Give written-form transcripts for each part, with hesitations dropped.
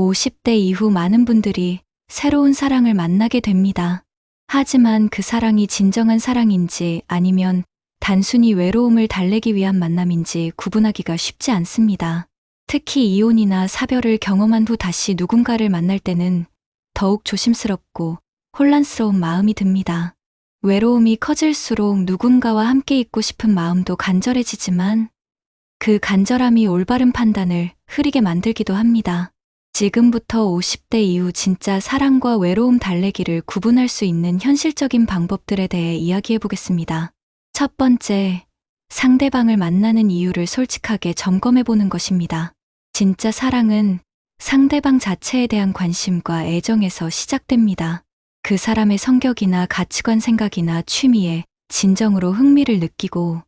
50대 이후 많은 분들이 새로운 사랑을 만나게 됩니다. 하지만 그 사랑이 진정한 사랑인지 아니면 단순히 외로움을 달래기 위한 만남인지 구분하기가 쉽지 않습니다. 특히 이혼이나 사별을 경험한 후 다시 누군가를 만날 때는 더욱 조심스럽고 혼란스러운 마음이 듭니다. 외로움이 커질수록 누군가와 함께 있고 싶은 마음도 간절해지지만 그 간절함이 올바른 판단을 흐리게 만들기도 합니다. 지금부터 50대 이후 진짜 사랑과 외로움 달래기를 구분할 수 있는 현실적인 방법들에 대해 이야기해 보겠습니다. 첫 번째, 상대방을 만나는 이유를 솔직하게 점검해 보는 것입니다. 진짜 사랑은 상대방 자체에 대한 관심과 애정에서 시작됩니다. 그 사람의 성격이나 가치관, 생각이나 취미에 진정으로 흥미를 느끼고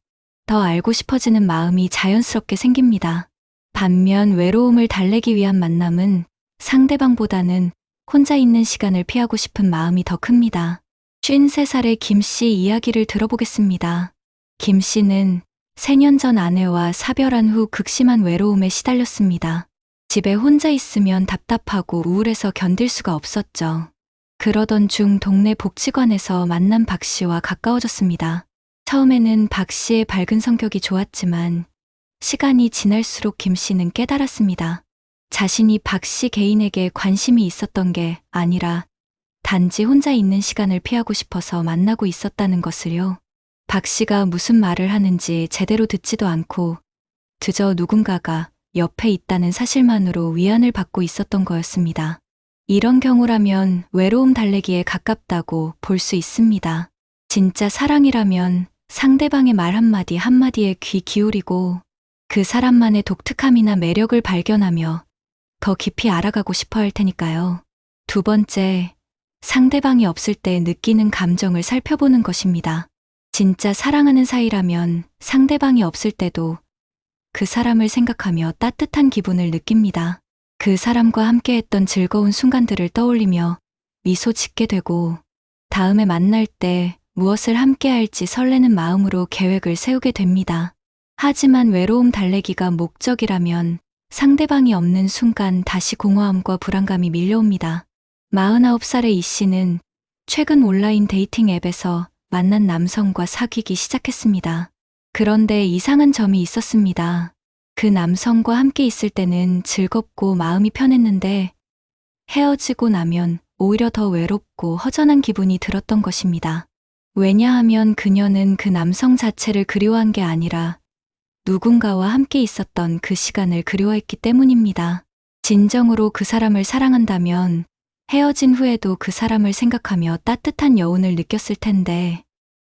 더 알고 싶어지는 마음이 자연스럽게 생깁니다. 반면 외로움을 달래기 위한 만남은 상대방보다는 혼자 있는 시간을 피하고 싶은 마음이 더 큽니다. 53살의 김 씨 이야기를 들어보겠습니다. 김 씨는 4년 전 아내와 사별한 후 극심한 외로움에 시달렸습니다. 집에 혼자 있으면 답답하고 우울해서 견딜 수가 없었죠. 그러던 중 동네 복지관에서 만난 박 씨와 가까워졌습니다. 처음에는 박 씨의 밝은 성격이 좋았지만 시간이 지날수록 김 씨는 깨달았습니다. 자신이 박 씨 개인에게 관심이 있었던 게 아니라 단지 혼자 있는 시간을 피하고 싶어서 만나고 있었다는 것을요. 박 씨가 무슨 말을 하는지 제대로 듣지도 않고 그저 누군가가 옆에 있다는 사실만으로 위안을 받고 있었던 거였습니다. 이런 경우라면 외로움 달래기에 가깝다고 볼 수 있습니다. 진짜 사랑이라면 상대방의 말 한마디 한마디에 귀 기울이고 그 사람만의 독특함이나 매력을 발견하며 더 깊이 알아가고 싶어 할 테니까요. 두 번째, 상대방이 없을 때 느끼는 감정을 살펴보는 것입니다. 진짜 사랑하는 사이라면 상대방이 없을 때도 그 사람을 생각하며 따뜻한 기분을 느낍니다. 그 사람과 함께했던 즐거운 순간들을 떠올리며 미소 짓게 되고 다음에 만날 때 무엇을 함께할지 설레는 마음으로 계획을 세우게 됩니다. 하지만 외로움 달래기가 목적이라면 상대방이 없는 순간 다시 공허함과 불안감이 밀려옵니다. 49살의 이 씨는 최근 온라인 데이팅 앱에서 만난 남성과 사귀기 시작했습니다. 그런데 이상한 점이 있었습니다. 그 남성과 함께 있을 때는 즐겁고 마음이 편했는데 헤어지고 나면 오히려 더 외롭고 허전한 기분이 들었던 것입니다. 왜냐하면 그녀는 그 남성 자체를 그리워한 게 아니라 누군가와 함께 있었던 그 시간을 그리워했기 때문입니다. 진정으로 그 사람을 사랑한다면 헤어진 후에도 그 사람을 생각하며 따뜻한 여운을 느꼈을 텐데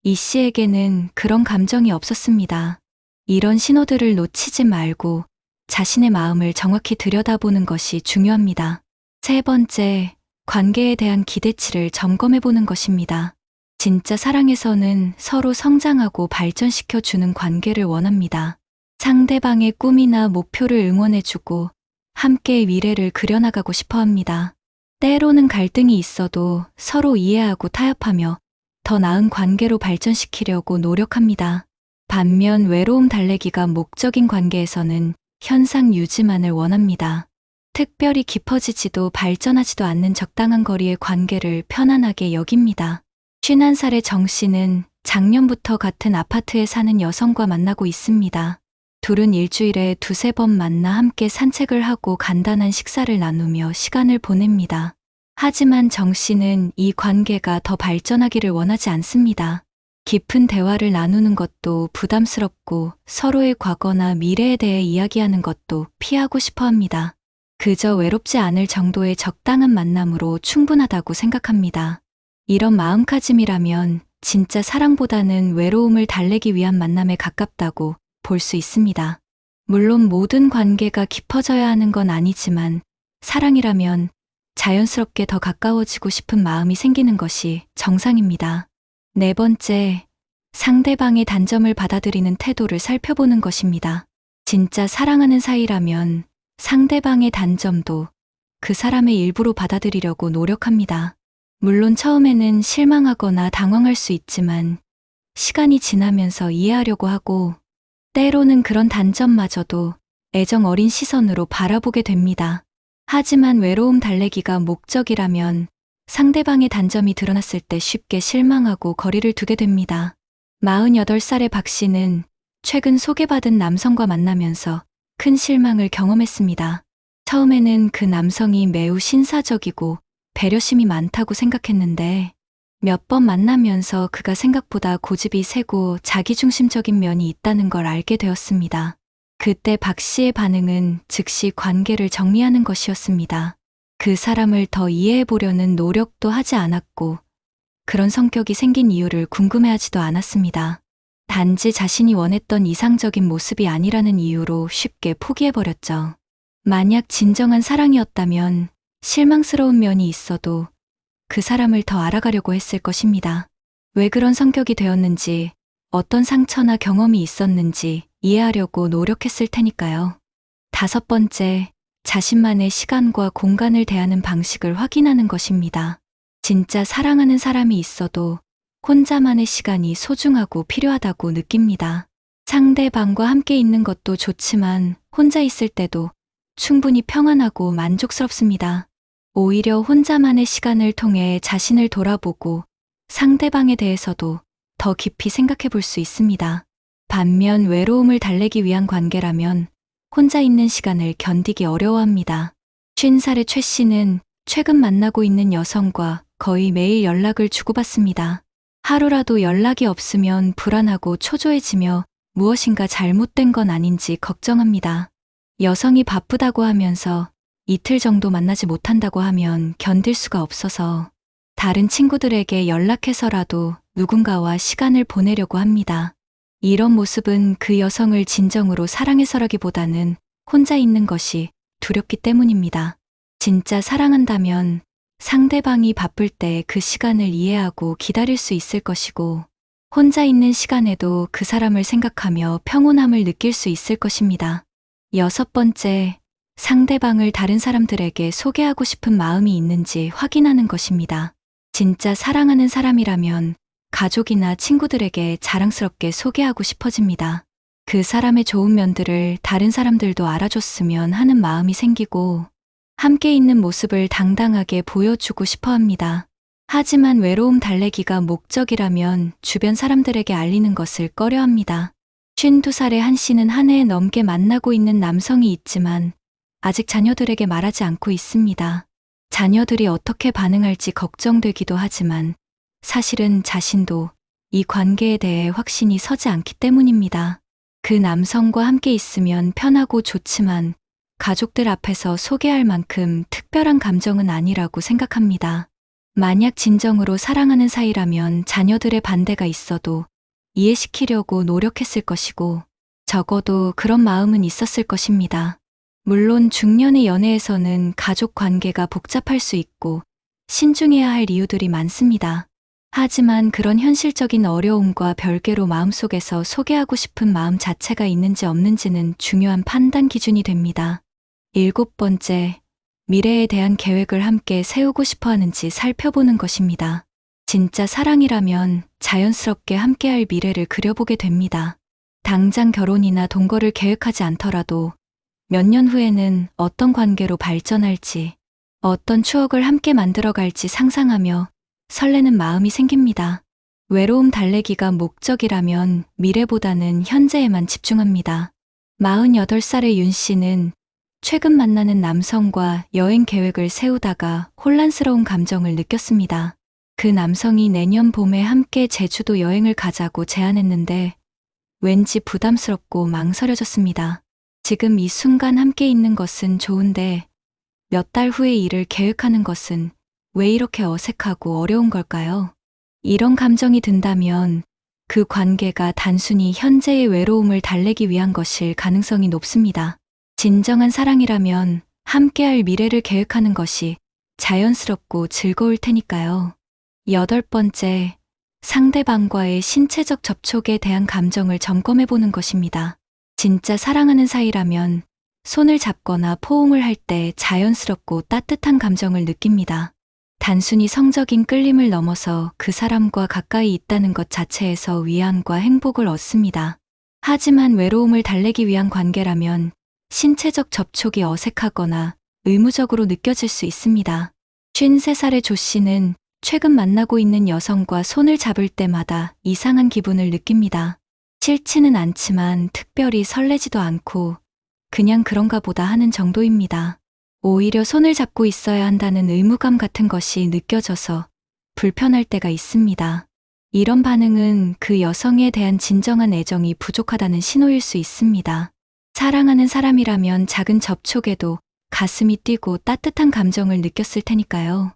이 씨에게는 그런 감정이 없었습니다. 이런 신호들을 놓치지 말고 자신의 마음을 정확히 들여다보는 것이 중요합니다. 세 번째, 관계에 대한 기대치를 점검해보는 것입니다. 진짜 사랑에서는 서로 성장하고 발전시켜주는 관계를 원합니다. 상대방의 꿈이나 목표를 응원해주고 함께 미래를 그려나가고 싶어 합니다. 때로는 갈등이 있어도 서로 이해하고 타협하며 더 나은 관계로 발전시키려고 노력합니다. 반면 외로움 달래기가 목적인 관계에서는 현상 유지만을 원합니다. 특별히 깊어지지도 발전하지도 않는 적당한 거리의 관계를 편안하게 여깁니다. 51살의 정 씨는 작년부터 같은 아파트에 사는 여성과 만나고 있습니다. 둘은 일주일에 2~3번 만나 함께 산책을 하고 간단한 식사를 나누며 시간을 보냅니다. 하지만 정 씨는 이 관계가 더 발전하기를 원하지 않습니다. 깊은 대화를 나누는 것도 부담스럽고 서로의 과거나 미래에 대해 이야기하는 것도 피하고 싶어 합니다. 그저 외롭지 않을 정도의 적당한 만남으로 충분하다고 생각합니다. 이런 마음가짐이라면 진짜 사랑보다는 외로움을 달래기 위한 만남에 가깝다고 볼 수 있습니다. 물론 모든 관계가 깊어져야 하는 건 아니지만 사랑이라면 자연스럽게 더 가까워지고 싶은 마음이 생기는 것이 정상입니다. 네 번째, 상대방의 단점을 받아들이는 태도를 살펴보는 것입니다. 진짜 사랑하는 사이라면 상대방의 단점도 그 사람의 일부로 받아들이려고 노력합니다. 물론 처음에는 실망하거나 당황할 수 있지만 시간이 지나면서 이해하려고 하고 때로는 그런 단점마저도 애정 어린 시선으로 바라보게 됩니다. 하지만 외로움 달래기가 목적이라면 상대방의 단점이 드러났을 때 쉽게 실망하고 거리를 두게 됩니다. 48살의 박 씨는 최근 소개받은 남성과 만나면서 큰 실망을 경험했습니다. 처음에는 그 남성이 매우 신사적이고 배려심이 많다고 생각했는데 몇 번 만나면서 그가 생각보다 고집이 세고 자기중심적인 면이 있다는 걸 알게 되었습니다. 그때 박 씨의 반응은 즉시 관계를 정리하는 것이었습니다. 그 사람을 더 이해해 보려는 노력도 하지 않았고 그런 성격이 생긴 이유를 궁금해하지도 않았습니다. 단지 자신이 원했던 이상적인 모습이 아니라는 이유로 쉽게 포기해버렸죠. 만약 진정한 사랑이었다면 실망스러운 면이 있어도 그 사람을 더 알아가려고 했을 것입니다. 왜 그런 성격이 되었는지, 어떤 상처나 경험이 있었는지 이해하려고 노력했을 테니까요. 5번째, 자신만의 시간과 공간을 대하는 방식을 확인하는 것입니다. 진짜 사랑하는 사람이 있어도 혼자만의 시간이 소중하고 필요하다고 느낍니다. 상대방과 함께 있는 것도 좋지만 혼자 있을 때도 충분히 평안하고 만족스럽습니다. 오히려 혼자만의 시간을 통해 자신을 돌아보고 상대방에 대해서도 더 깊이 생각해 볼 수 있습니다. 반면 외로움을 달래기 위한 관계라면 혼자 있는 시간을 견디기 어려워합니다. 50살의 최 씨는 최근 만나고 있는 여성과 거의 매일 연락을 주고받습니다. 하루라도 연락이 없으면 불안하고 초조해지며 무엇인가 잘못된 건 아닌지 걱정합니다. 여성이 바쁘다고 하면서 이틀 정도 만나지 못한다고 하면 견딜 수가 없어서 다른 친구들에게 연락해서라도 누군가와 시간을 보내려고 합니다. 이런 모습은 그 여성을 진정으로 사랑해서라기보다는 혼자 있는 것이 두렵기 때문입니다. 진짜 사랑한다면 상대방이 바쁠 때 그 시간을 이해하고 기다릴 수 있을 것이고 혼자 있는 시간에도 그 사람을 생각하며 평온함을 느낄 수 있을 것입니다. 6번째, 상대방을 다른 사람들에게 소개하고 싶은 마음이 있는지 확인하는 것입니다. 진짜 사랑하는 사람이라면 가족이나 친구들에게 자랑스럽게 소개하고 싶어집니다. 그 사람의 좋은 면들을 다른 사람들도 알아줬으면 하는 마음이 생기고 함께 있는 모습을 당당하게 보여주고 싶어 합니다. 하지만 외로움 달래기가 목적이라면 주변 사람들에게 알리는 것을 꺼려 합니다. 52살의 한 씨는 한 해 넘게 만나고 있는 남성이 있지만 아직 자녀들에게 말하지 않고 있습니다. 자녀들이 어떻게 반응할지 걱정되기도 하지만 사실은 자신도 이 관계에 대해 확신이 서지 않기 때문입니다. 그 남성과 함께 있으면 편하고 좋지만 가족들 앞에서 소개할 만큼 특별한 감정은 아니라고 생각합니다. 만약 진정으로 사랑하는 사이라면 자녀들의 반대가 있어도 이해시키려고 노력했을 것이고 적어도 그런 마음은 있었을 것입니다. 물론 중년의 연애에서는 가족 관계가 복잡할 수 있고 신중해야 할 이유들이 많습니다. 하지만 그런 현실적인 어려움과 별개로 마음속에서 소개하고 싶은 마음 자체가 있는지 없는지는 중요한 판단 기준이 됩니다. 7번째, 미래에 대한 계획을 함께 세우고 싶어 하는지 살펴보는 것입니다. 진짜 사랑이라면 자연스럽게 함께할 미래를 그려보게 됩니다. 당장 결혼이나 동거를 계획하지 않더라도 몇 년 후에는 어떤 관계로 발전할지, 어떤 추억을 함께 만들어갈지 상상하며 설레는 마음이 생깁니다. 외로움 달래기가 목적이라면 미래보다는 현재에만 집중합니다. 48살의 윤 씨는 최근 만나는 남성과 여행 계획을 세우다가 혼란스러운 감정을 느꼈습니다. 그 남성이 내년 봄에 함께 제주도 여행을 가자고 제안했는데 왠지 부담스럽고 망설여졌습니다. 지금 이 순간 함께 있는 것은 좋은데 몇 달 후의 일을 계획하는 것은 왜 이렇게 어색하고 어려운 걸까요? 이런 감정이 든다면 그 관계가 단순히 현재의 외로움을 달래기 위한 것일 가능성이 높습니다. 진정한 사랑이라면 함께할 미래를 계획하는 것이 자연스럽고 즐거울 테니까요. 8번째, 상대방과의 신체적 접촉에 대한 감정을 점검해 보는 것입니다. 진짜 사랑하는 사이라면 손을 잡거나 포옹을 할 때 자연스럽고 따뜻한 감정을 느낍니다. 단순히 성적인 끌림을 넘어서 그 사람과 가까이 있다는 것 자체에서 위안과 행복을 얻습니다. 하지만 외로움을 달래기 위한 관계라면 신체적 접촉이 어색하거나 의무적으로 느껴질 수 있습니다. 53살의 조 씨는 최근 만나고 있는 여성과 손을 잡을 때마다 이상한 기분을 느낍니다. 싫지는 않지만 특별히 설레지도 않고 그냥 그런가 보다 하는 정도입니다. 오히려 손을 잡고 있어야 한다는 의무감 같은 것이 느껴져서 불편할 때가 있습니다. 이런 반응은 그 여성에 대한 진정한 애정이 부족하다는 신호일 수 있습니다. 사랑하는 사람이라면 작은 접촉에도 가슴이 뛰고 따뜻한 감정을 느꼈을 테니까요.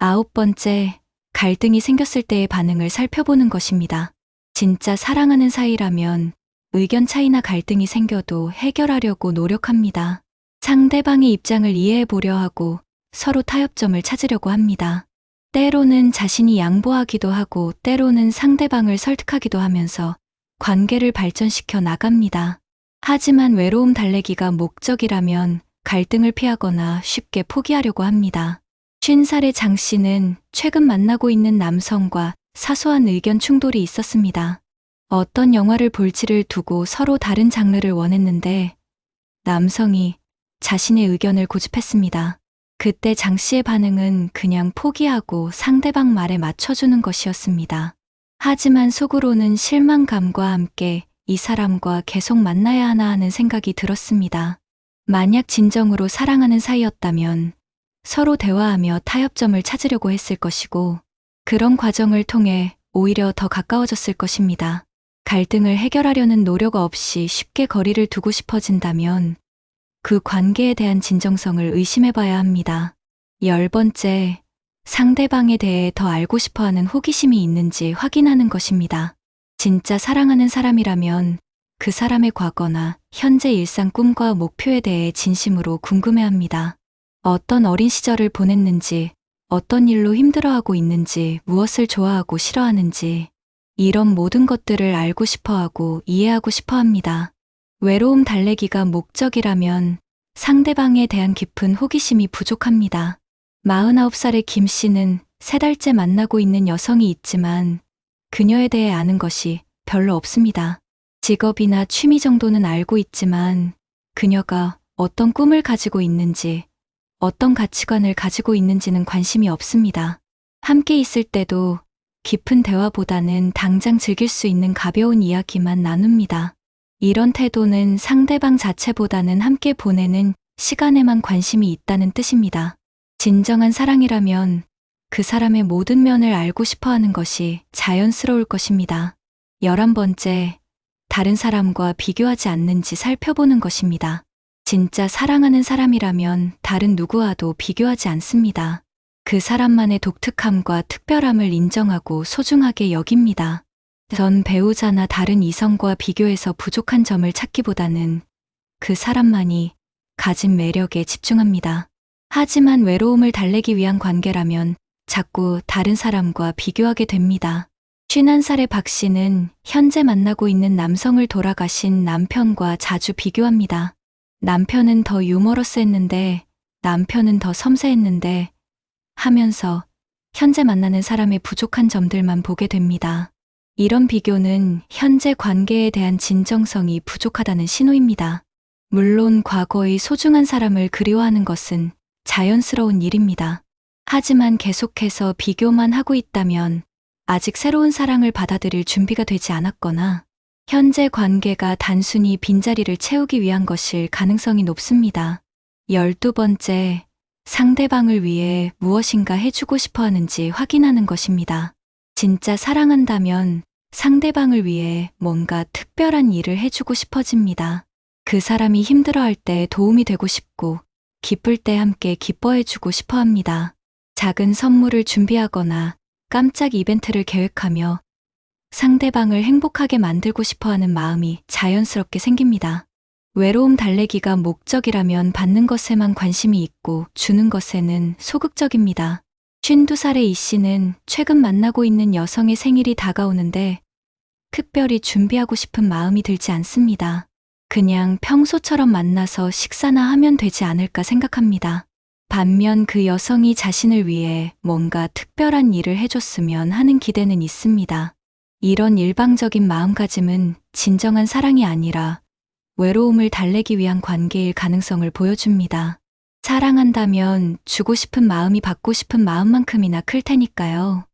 9번째, 갈등이 생겼을 때의 반응을 살펴보는 것입니다. 진짜 사랑하는 사이라면 의견 차이나 갈등이 생겨도 해결하려고 노력합니다. 상대방의 입장을 이해해 보려 하고 서로 타협점을 찾으려고 합니다. 때로는 자신이 양보하기도 하고 때로는 상대방을 설득하기도 하면서 관계를 발전시켜 나갑니다. 하지만 외로움 달래기가 목적이라면 갈등을 피하거나 쉽게 포기하려고 합니다. 50살의 장 씨는 최근 만나고 있는 남성과 사소한 의견 충돌이 있었습니다. 어떤 영화를 볼지를 두고 서로 다른 장르를 원했는데 남성이 자신의 의견을 고집했습니다. 그때 장 씨의 반응은 그냥 포기하고 상대방 말에 맞춰주는 것이었습니다. 하지만 속으로는 실망감과 함께 이 사람과 계속 만나야 하나 하는 생각이 들었습니다. 만약 진정으로 사랑하는 사이였다면 서로 대화하며 타협점을 찾으려고 했을 것이고 그런 과정을 통해 오히려 더 가까워졌을 것입니다. 갈등을 해결하려는 노력 없이 쉽게 거리를 두고 싶어진다면 그 관계에 대한 진정성을 의심해봐야 합니다. 10번째, 상대방에 대해 더 알고 싶어하는 호기심이 있는지 확인하는 것입니다. 진짜 사랑하는 사람이라면 그 사람의 과거나 현재 일상 꿈과 목표에 대해 진심으로 궁금해합니다. 어떤 어린 시절을 보냈는지, 어떤 일로 힘들어하고 있는지, 무엇을 좋아하고 싫어하는지, 이런 모든 것들을 알고 싶어하고 이해하고 싶어합니다. 외로움 달래기가 목적이라면 상대방에 대한 깊은 호기심이 부족합니다. 49살의 김 씨는 3달째 만나고 있는 여성이 있지만 그녀에 대해 아는 것이 별로 없습니다. 직업이나 취미 정도는 알고 있지만 그녀가 어떤 꿈을 가지고 있는지, 어떤 가치관을 가지고 있는지는 관심이 없습니다. 함께 있을 때도 깊은 대화보다는 당장 즐길 수 있는 가벼운 이야기만 나눕니다. 이런 태도는 상대방 자체보다는 함께 보내는 시간에만 관심이 있다는 뜻입니다. 진정한 사랑이라면 그 사람의 모든 면을 알고 싶어 하는 것이 자연스러울 것입니다. 11번째, 다른 사람과 비교하지 않는지 살펴보는 것입니다. 진짜 사랑하는 사람이라면 다른 누구와도 비교하지 않습니다. 그 사람만의 독특함과 특별함을 인정하고 소중하게 여깁니다. 전 배우자나 다른 이성과 비교해서 부족한 점을 찾기보다는 그 사람만이 가진 매력에 집중합니다. 하지만 외로움을 달래기 위한 관계라면 자꾸 다른 사람과 비교하게 됩니다. 51살의 박 씨는 현재 만나고 있는 남성을 돌아가신 남편과 자주 비교합니다. 남편은 더 유머러스했는데, 남편은 더 섬세했는데 하면서 현재 만나는 사람의 부족한 점들만 보게 됩니다. 이런 비교는 현재 관계에 대한 진정성이 부족하다는 신호입니다. 물론 과거의 소중한 사람을 그리워하는 것은 자연스러운 일입니다. 하지만 계속해서 비교만 하고 있다면 아직 새로운 사랑을 받아들일 준비가 되지 않았거나 현재 관계가 단순히 빈자리를 채우기 위한 것일 가능성이 높습니다. 12번째, 상대방을 위해 무엇인가 해주고 싶어 하는지 확인하는 것입니다. 진짜 사랑한다면 상대방을 위해 뭔가 특별한 일을 해주고 싶어집니다. 그 사람이 힘들어할 때 도움이 되고 싶고 기쁠 때 함께 기뻐해주고 싶어 합니다. 작은 선물을 준비하거나 깜짝 이벤트를 계획하며 상대방을 행복하게 만들고 싶어 하는 마음이 자연스럽게 생깁니다. 외로움 달래기가 목적이라면 받는 것에만 관심이 있고 주는 것에는 소극적입니다. 52살의 이 씨는 최근 만나고 있는 여성의 생일이 다가오는데 특별히 준비하고 싶은 마음이 들지 않습니다. 그냥 평소처럼 만나서 식사나 하면 되지 않을까 생각합니다. 반면 그 여성이 자신을 위해 뭔가 특별한 일을 해줬으면 하는 기대는 있습니다. 이런 일방적인 마음가짐은 진정한 사랑이 아니라 외로움을 달래기 위한 관계일 가능성을 보여줍니다. 사랑한다면 주고 싶은 마음이 받고 싶은 마음만큼이나 클 테니까요.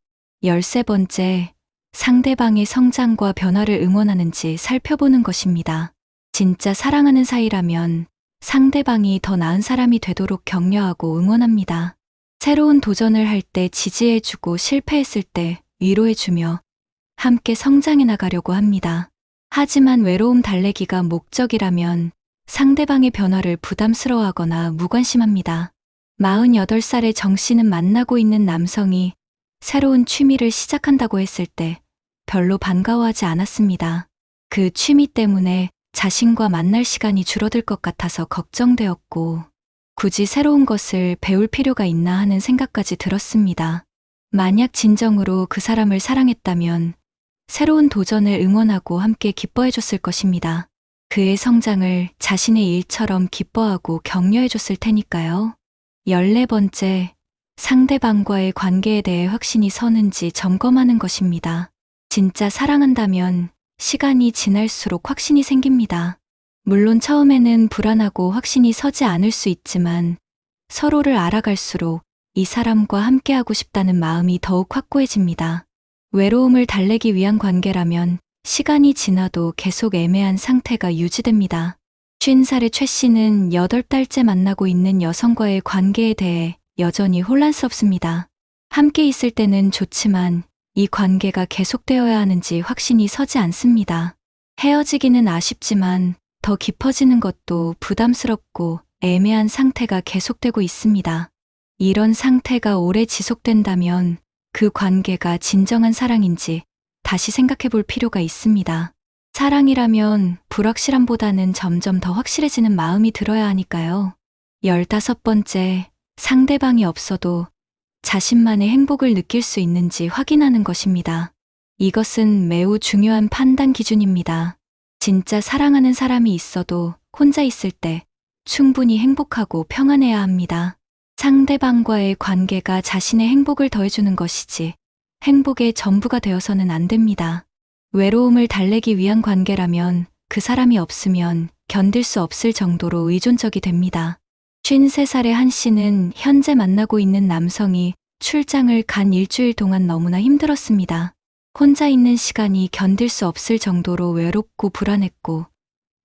13번째, 상대방의 성장과 변화를 응원하는지 살펴보는 것입니다. 진짜 사랑하는 사이라면 상대방이 더 나은 사람이 되도록 격려하고 응원합니다. 새로운 도전을 할 때 지지해주고 실패했을 때 위로해주며 함께 성장해 나가려고 합니다. 하지만 외로움 달래기가 목적이라면 상대방의 변화를 부담스러워하거나 무관심합니다. 48살의 정 씨는 만나고 있는 남성이 새로운 취미를 시작한다고 했을 때 별로 반가워하지 않았습니다. 그 취미 때문에 자신과 만날 시간이 줄어들 것 같아서 걱정되었고, 굳이 새로운 것을 배울 필요가 있나 하는 생각까지 들었습니다. 만약 진정으로 그 사람을 사랑했다면 새로운 도전을 응원하고 함께 기뻐해줬을 것입니다. 그의 성장을 자신의 일처럼 기뻐하고 격려해줬을 테니까요. 14번째, 상대방과의 관계에 대해 확신이 서는지 점검하는 것입니다. 진짜 사랑한다면 시간이 지날수록 확신이 생깁니다. 물론 처음에는 불안하고 확신이 서지 않을 수 있지만 서로를 알아갈수록 이 사람과 함께하고 싶다는 마음이 더욱 확고해집니다. 외로움을 달래기 위한 관계라면 시간이 지나도 계속 애매한 상태가 유지됩니다. 50살의 최 씨는 8달째 만나고 있는 여성과의 관계에 대해 여전히 혼란스럽습니다. 함께 있을 때는 좋지만 이 관계가 계속되어야 하는지 확신이 서지 않습니다. 헤어지기는 아쉽지만 더 깊어지는 것도 부담스럽고 애매한 상태가 계속되고 있습니다. 이런 상태가 오래 지속된다면 그 관계가 진정한 사랑인지 다시 생각해 볼 필요가 있습니다. 사랑이라면 불확실함보다는 점점 더 확실해지는 마음이 들어야 하니까요. 15번째, 상대방이 없어도 자신만의 행복을 느낄 수 있는지 확인하는 것입니다. 이것은 매우 중요한 판단 기준입니다. 진짜 사랑하는 사람이 있어도 혼자 있을 때 충분히 행복하고 평안해야 합니다. 상대방과의 관계가 자신의 행복을 더해주는 것이지 행복의 전부가 되어서는 안 됩니다. 외로움을 달래기 위한 관계라면 그 사람이 없으면 견딜 수 없을 정도로 의존적이 됩니다. 53살의 한 씨는 현재 만나고 있는 남성이 출장을 간 일주일 동안 너무나 힘들었습니다. 혼자 있는 시간이 견딜 수 없을 정도로 외롭고 불안했고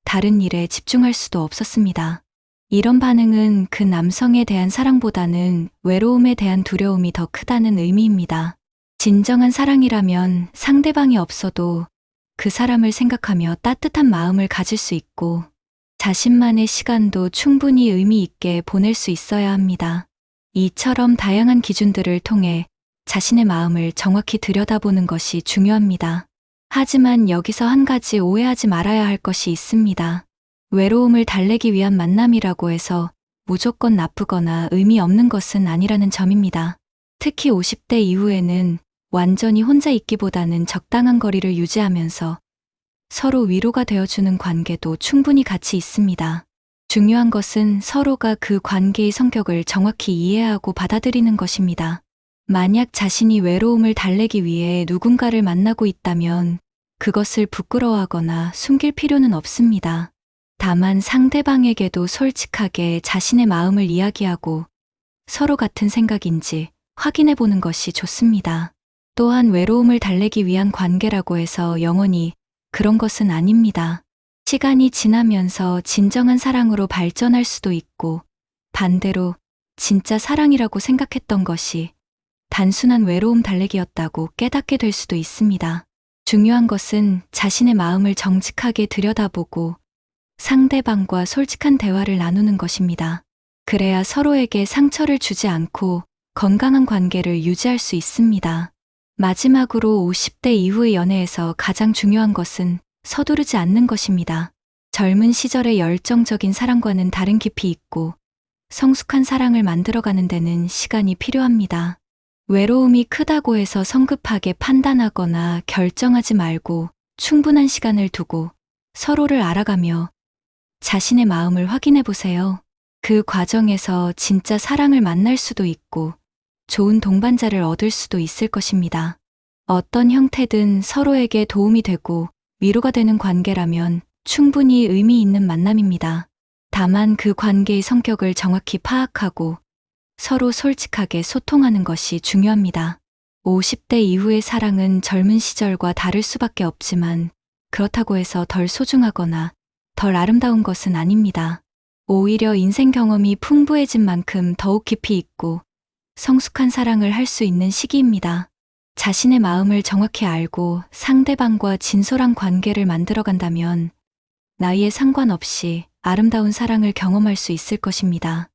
다른 일에 집중할 수도 없었습니다. 이런 반응은 그 남성에 대한 사랑보다는 외로움에 대한 두려움이 더 크다는 의미입니다. 진정한 사랑이라면 상대방이 없어도 그 사람을 생각하며 따뜻한 마음을 가질 수 있고 자신만의 시간도 충분히 의미 있게 보낼 수 있어야 합니다. 이처럼 다양한 기준들을 통해 자신의 마음을 정확히 들여다보는 것이 중요합니다. 하지만 여기서 한 가지 오해하지 말아야 할 것이 있습니다. 외로움을 달래기 위한 만남이라고 해서 무조건 나쁘거나 의미 없는 것은 아니라는 점입니다. 특히 50대 이후에는 완전히 혼자 있기보다는 적당한 거리를 유지하면서 서로 위로가 되어주는 관계도 충분히 가치 있습니다. 중요한 것은 서로가 그 관계의 성격을 정확히 이해하고 받아들이는 것입니다. 만약 자신이 외로움을 달래기 위해 누군가를 만나고 있다면 그것을 부끄러워하거나 숨길 필요는 없습니다. 다만 상대방에게도 솔직하게 자신의 마음을 이야기하고 서로 같은 생각인지 확인해 보는 것이 좋습니다. 또한 외로움을 달래기 위한 관계라고 해서 영원히 그런 것은 아닙니다. 시간이 지나면서 진정한 사랑으로 발전할 수도 있고 반대로 진짜 사랑이라고 생각했던 것이 단순한 외로움 달래기였다고 깨닫게 될 수도 있습니다. 중요한 것은 자신의 마음을 정직하게 들여다보고 상대방과 솔직한 대화를 나누는 것입니다. 그래야 서로에게 상처를 주지 않고 건강한 관계를 유지할 수 있습니다. 마지막으로 50대 이후의 연애에서 가장 중요한 것은 서두르지 않는 것입니다. 젊은 시절의 열정적인 사랑과는 다른 깊이 있고 성숙한 사랑을 만들어가는 데는 시간이 필요합니다. 외로움이 크다고 해서 성급하게 판단하거나 결정하지 말고 충분한 시간을 두고 서로를 알아가며 자신의 마음을 확인해 보세요. 그 과정에서 진짜 사랑을 만날 수도 있고 좋은 동반자를 얻을 수도 있을 것입니다. 어떤 형태든 서로에게 도움이 되고 위로가 되는 관계라면 충분히 의미 있는 만남입니다. 다만 그 관계의 성격을 정확히 파악하고 서로 솔직하게 소통하는 것이 중요합니다. 50대 이후의 사랑은 젊은 시절과 다를 수밖에 없지만 그렇다고 해서 덜 소중하거나 덜 아름다운 것은 아닙니다. 오히려 인생 경험이 풍부해진 만큼 더욱 깊이 있고 성숙한 사랑을 할 수 있는 시기입니다. 자신의 마음을 정확히 알고 상대방과 진솔한 관계를 만들어간다면 나이에 상관없이 아름다운 사랑을 경험할 수 있을 것입니다.